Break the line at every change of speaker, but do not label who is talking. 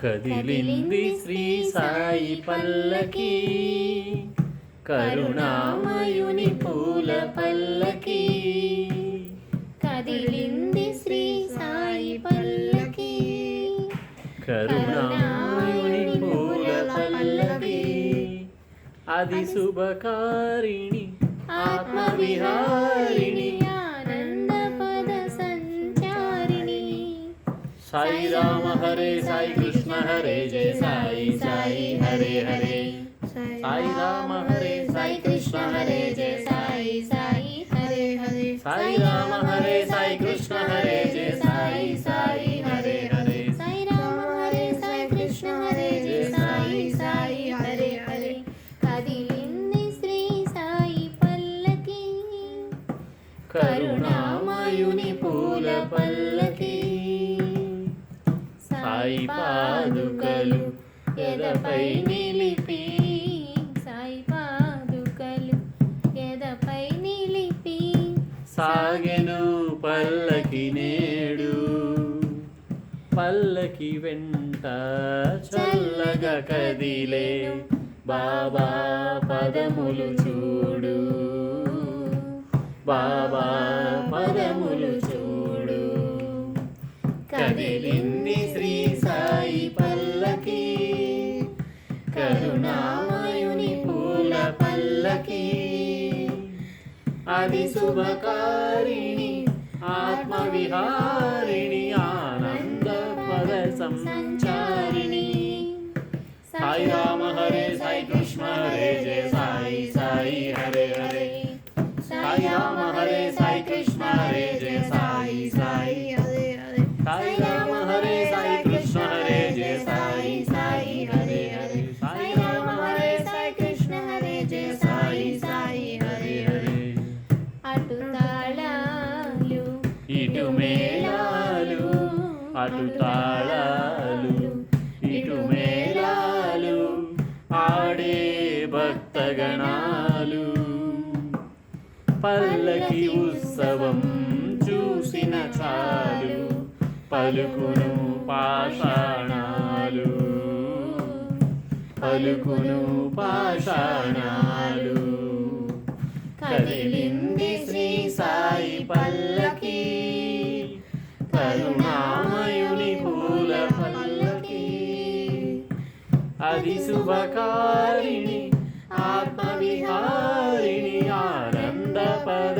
కదిలింది శ్రీ సాయి పల్లకి, కరుణామయుని పూల పల్లకి.
కదిలింది శ్రీ సాయి పల్లకి,
కరుణామయుని పూల పల్లకి. అది శుభకారిణి ఆత్మవిహారిణి,
ఆనంద పద సంచారిణి.
సాయి రామ హరే సాయి కృష్ణ హరే జయ సాయి సాయి హరే హరే. సాయి రామ హరే సాయి కృష్ణ హరే జయ సాయి సాయి
హరే హరే.
సాయి రామ హరే సాయి కృష్ణ హరే జయ సాయి సాయి హరే హరే.
సాయి రామ హరే సాయి కృష్ణ హరే జయ సాయి సాయి హరే హరే. కదిలింది శ్రీ సాయి పల్లకి,
కరుణామయుని పూల పల్లకి. సాయి పాదుకలు ఎదపై నిలిపి,
సాయి పాదుకలు ఎదపై నిలిపి.
సాగెను పల్లకి నేడు, పల్లకి వెంట చల్లగా కదిలే బాబా పదములు చూడు, బాబా పదములు చూడు. కదిలింది శ్రీ సాయి పల్లకి, కరుణామయుని పూల పల్లకి. అది శుభకారిణి ఆత్మవిహారిణి, ఆనంద పద సంచారిణి. సాయి రామ హరే సాయి కృష్ణ హరే జయ సాయి సాయి హరే హరే. సాయి రామ హరే సాయి కృష్ణ హరే జయ సాయి సాయి
హరే హరే.
సాయి రామ హరే సాయి కృష్ణ హరే జయ సాయి సాయి హరే హరే. సాయి రామ హరే సాయి కృష్ణ హరే జయ సాయి సాయి హరే హరే.
అటు తాళాలు
ఇటు మేళాలు, అటు తాళాలు ఇటు మేళాలు, ఆడే భక్తగణాలు. పల్లకి ఉత్సవం చూసిన చాలు, పలుకును పాషాణాలు, పలుకును పాషాణాలు. కదిలింది శ్రీ సాయి పల్లకి, కరుణామయుని పూల పల్లకి. అది శుభకారిణి ఆత్మవిహారిణి, ఆనంద పద